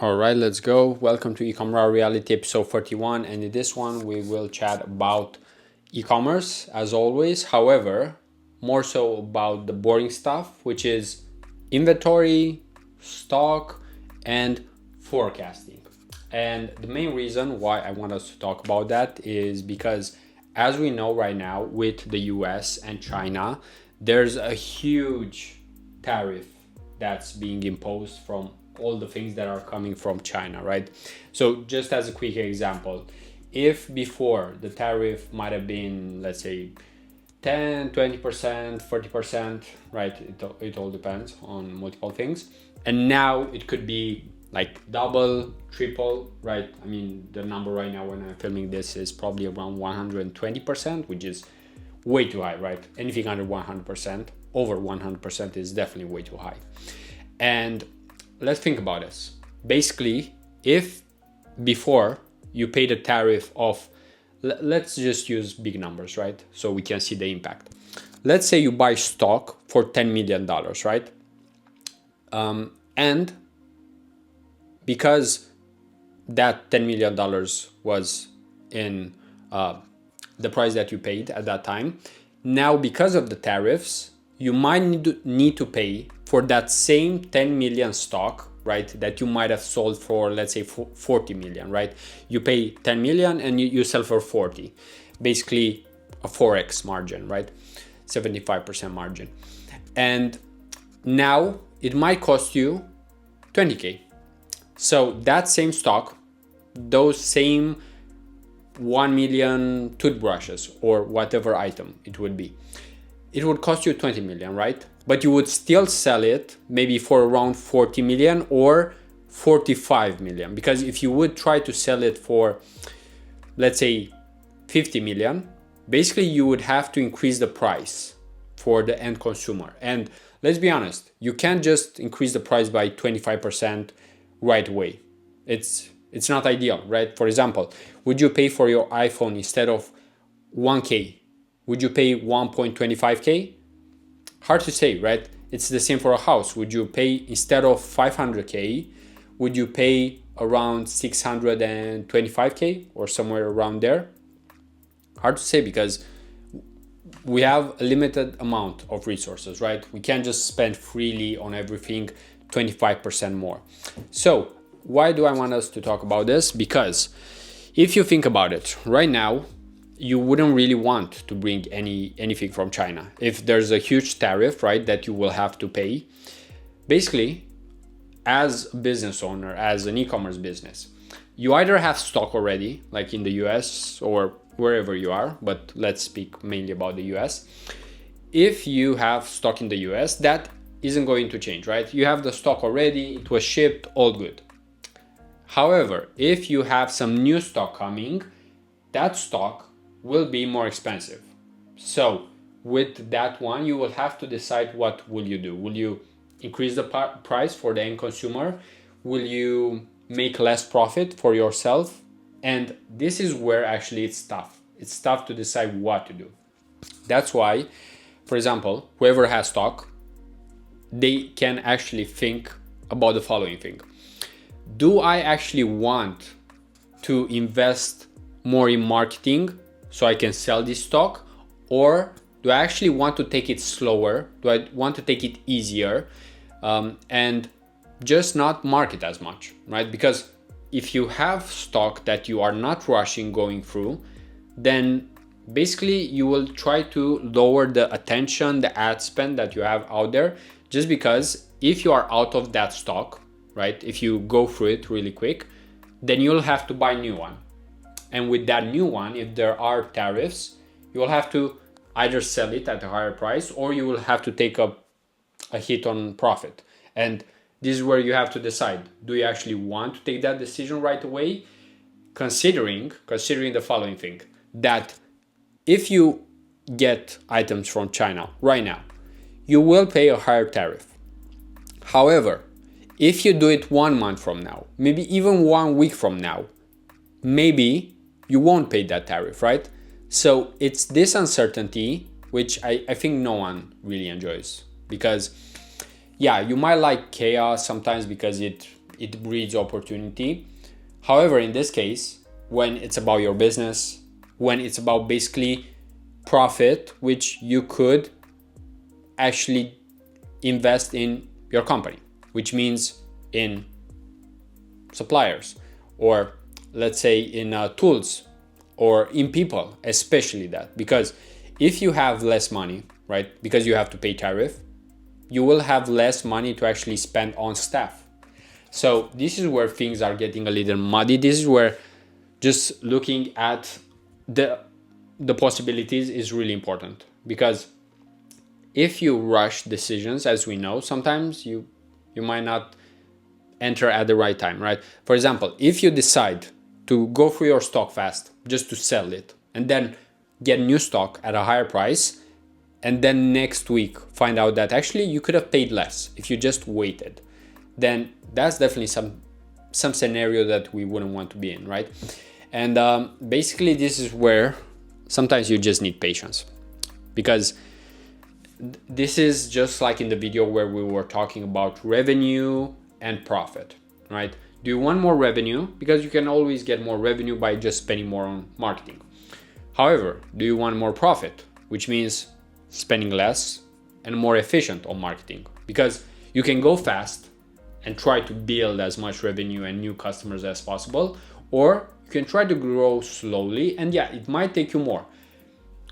All right, let's go. Welcome to eCom Raw Reality episode 41. And in this one, we will chat about e-commerce as always. However, more so about the boring stuff, which is inventory, stock, and forecasting. And the main reason why I want us to talk about that is because, as we know right now, with the US and China, there's a huge tariff that's being imposed from all the things that are coming from China, right? So just as a quick example, if before the tariff might have been, let's say, 10, 20%, 40%, right? It all depends on multiple things. And now it could be like double, triple, right? I mean, the number right now when I'm filming this is probably around 120%, which is way too high, right? Anything under 100%, over 100% is definitely way too high. And let's think about this. Basically, if before you paid a tariff of, let's just use big numbers, right? So we can see the impact. Let's say you buy stock for $10 million, right? And because that $10 million was in the price that you paid at that time, now because of the tariffs, you might need to pay for that same 10 million stock, right, that you might have sold for, let's say, 40 million, right? You pay 10 million and you sell for 40, basically a 4x margin, right? 75% margin. And now it might cost you 20K. So that same stock, those same 1 million toothbrushes or whatever item it would be, it would cost you 20 million, right? But you would still sell it maybe for around 40 million or 45 million. Because if you would try to sell it for, let's say, 50 million, basically you would have to increase the price for the end consumer. And let's be honest, you can't just increase the price by 25% right away. It's not ideal, right? For example, would you pay for your iPhone instead of 1K? Would you pay 1.25K? Hard to say, right? It's the same for a house. Would you pay instead of 500K, would you pay around 625K or somewhere around there? Hard to say because we have a limited amount of resources, right? We can't just spend freely on everything 25% more. So why do I want us to talk about this? Because if you think about it, right now, you wouldn't really want to bring anything from China. If there's a huge tariff, right, that you will have to pay, basically, as a business owner, as an e-commerce business, you either have stock already, like in the US or wherever you are, but let's speak mainly about the US. If you have stock in the US, that isn't going to change, right? You have the stock already, it was shipped, all good. However, if you have some new stock coming, that stock will be more expensive. So with that one, you will have to decide what will you do. Will you increase the price for the end consumer? Will you make less profit for yourself? And this is where actually it's tough. It's tough to decide what to do. That's why, for example, whoever has stock, they can actually think about the following thing. Do I actually want to invest more in marketing so I can sell this stock, or do I actually want to take it slower? Do I want to take it easier and just not market as much, right? Because if you have stock that you are not rushing going through, then basically you will try to lower the attention, the ad spend that you have out there, just because if you are out of that stock, right, if you go through it really quick, then you'll have to buy a new one. And with that new one, if there are tariffs, you will have to either sell it at a higher price or you will have to take a hit on profit. And this is where you have to decide, do you actually want to take that decision right away? Considering the following thing, that if you get items from China right now, you will pay a higher tariff. However, if you do it 1 month from now, maybe even 1 week from now, maybe you won't pay that tariff, right? So it's this uncertainty, which I think no one really enjoys, because yeah, you might like chaos sometimes because it it breeds opportunity. However, in this case, when it's about your business, when it's about basically profit, which you could actually invest in your company, which means in suppliers, or let's say in tools, or in people, especially that. Because if you have less money, right, because you have to pay tariff, you will have less money to actually spend on staff. So this is where things are getting a little muddy. This is where just looking at the possibilities is really important, because if you rush decisions, as we know, sometimes you might not enter at the right time, right? For example, if you decide to go through your stock fast just to sell it and then get new stock at a higher price, and then next week find out that actually you could have paid less if you just waited, then that's definitely some scenario that we wouldn't want to be in, right? And basically this is where sometimes you just need patience, because this is just like in the video where we were talking about revenue and profit, right? Do you want more revenue? Because you can always get more revenue by just spending more on marketing. However, do you want more profit? Which means spending less and more efficient on marketing, because you can go fast and try to build as much revenue and new customers as possible, or you can try to grow slowly, and yeah, it might take you more,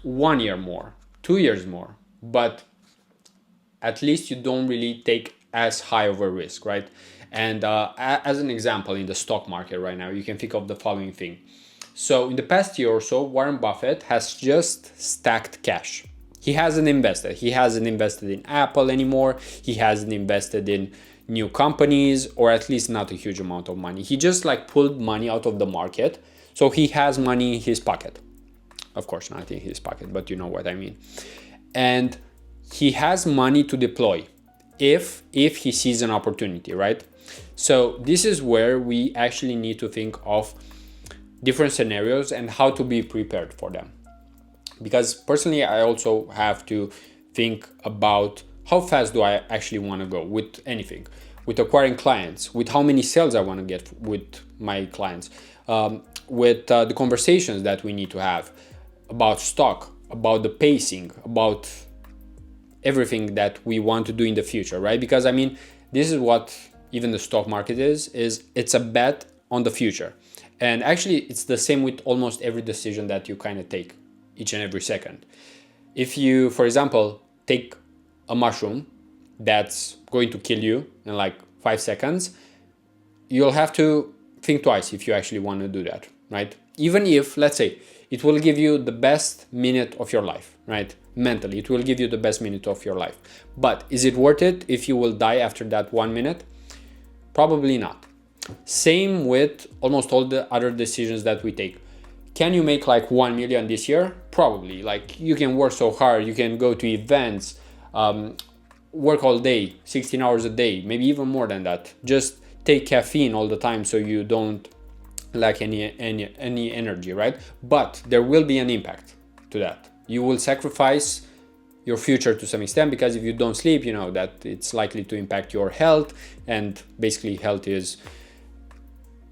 1 year more, 2 years more, but at least you don't really take as high of a risk, right? And as an example, in the stock market right now, you can think of the following thing. So in the past year or so, Warren Buffett has just stacked cash. He hasn't invested. He hasn't invested in Apple anymore. He hasn't invested in new companies, or at least not a huge amount of money. He just like pulled money out of the market. So he has money in his pocket. Of course, not in his pocket, but you know what I mean. And he has money to deploy if he sees an opportunity, right? So this is where we actually need to think of different scenarios and how to be prepared for them. Because personally, I also have to think about how fast do I actually want to go with anything, with acquiring clients, with how many sales I want to get with my clients, with the conversations that we need to have about stock, about the pacing, about everything that we want to do in the future, right? Because I mean, this is what even the stock market is it's a bet on the future. And actually, it's the same with almost every decision that you kind of take each and every second. If you, for example, take a mushroom that's going to kill you in like 5 seconds, you'll have to think twice if you actually want to do that, right? Even if, let's say, it will give you the best minute of your life, right? Mentally, it will give you the best minute of your life. But is it worth it if you will die after that 1 minute? Probably not. Same with almost all the other decisions that we take. Can you make like 1 million this year? Probably. Like, you can work so hard, you can go to events, work all day, 16 hours a day, maybe even more than that. Just take caffeine all the time so you don't lack any energy, right? But there will be an impact to that. You will sacrifice your future to some extent, because if you don't sleep, you know that it's likely to impact your health, and basically health is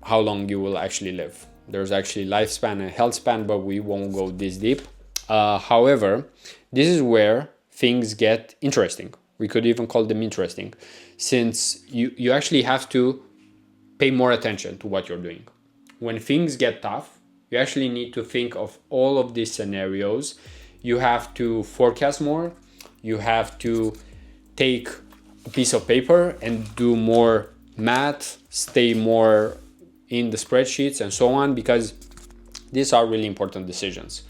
how long you will actually live. There's actually lifespan and health span, but we won't go this deep. However, this is where things get interesting. We could even call them interesting, since you actually have to pay more attention to what you're doing. When things get tough, you actually need to think of all of these scenarios. You have to forecast more. You have to take a piece of paper and do more math, stay more in the spreadsheets and so on, because these are really important decisions.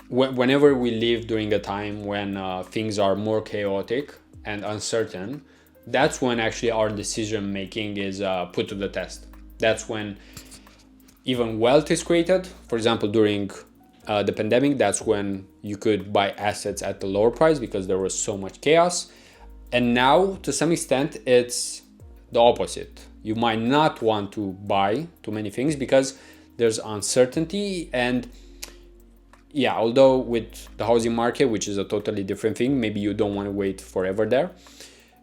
Whenever we live during a time when things are more chaotic and uncertain, that's when actually our decision making is put to the test. That's when even wealth is created. For example, during the pandemic, that's when you could buy assets at the lower price because there was so much chaos. And now, to some extent, it's the opposite. You might not want to buy too many things because there's uncertainty. And yeah, although with the housing market, which is a totally different thing, maybe you don't want to wait forever there.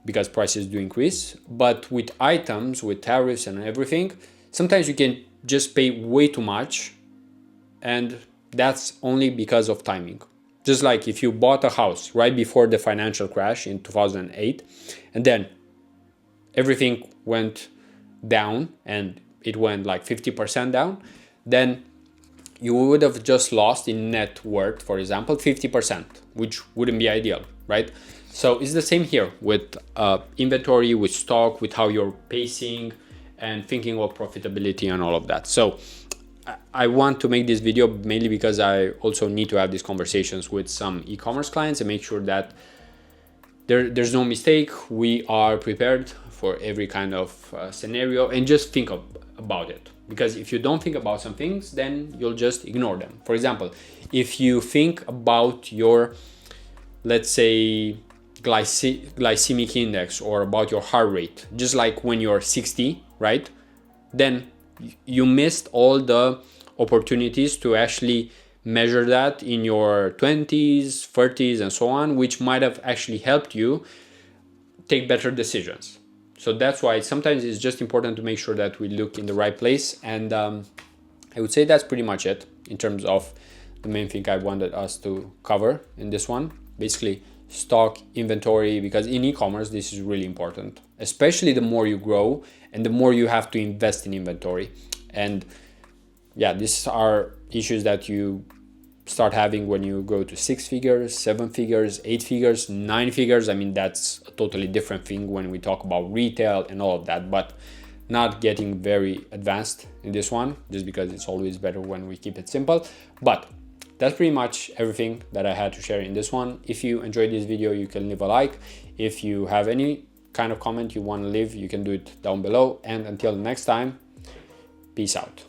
because prices do increase. But with items, with tariffs and everything, sometimes you can just pay way too much, and that's only because of timing. Just like if you bought a house right before the financial crash in 2008, and then everything went down and it went like 50% down, then you would have just lost in net worth, for example, 50%, which wouldn't be ideal, right? So it's the same here with inventory, with stock, with how you're pacing and thinking of profitability and all of that. So I want to make this video mainly because I also need to have these conversations with some e-commerce clients and make sure that there's no mistake. We are prepared for every kind of scenario, and just think about it. Because if you don't think about some things, then you'll just ignore them. For example, if you think about your, let's say, glycemic index or about your heart rate, just like when you're 60, right? Then you missed all the opportunities to actually measure that in your 20s, 30s, and so on, which might have actually helped you take better decisions. So that's why sometimes it's just important to make sure that we look in the right place. And I would say that's pretty much it in terms of the main thing I wanted us to cover in this one. Basically, stock, inventory, because in e-commerce, this is really important, especially the more you grow and the more you have to invest in inventory. And yeah, these are issues that you start having when you go to 6 figures, 7 figures, 8 figures, 9 figures. I mean, that's a totally different thing when we talk about retail and all of that, but not getting very advanced in this one, just because it's always better when we keep it simple. But that's pretty much everything that I had to share in this one. If you enjoyed this video, you can leave a like. If you have any kind of comment you want to leave, you can do it down below. And until next time, peace out.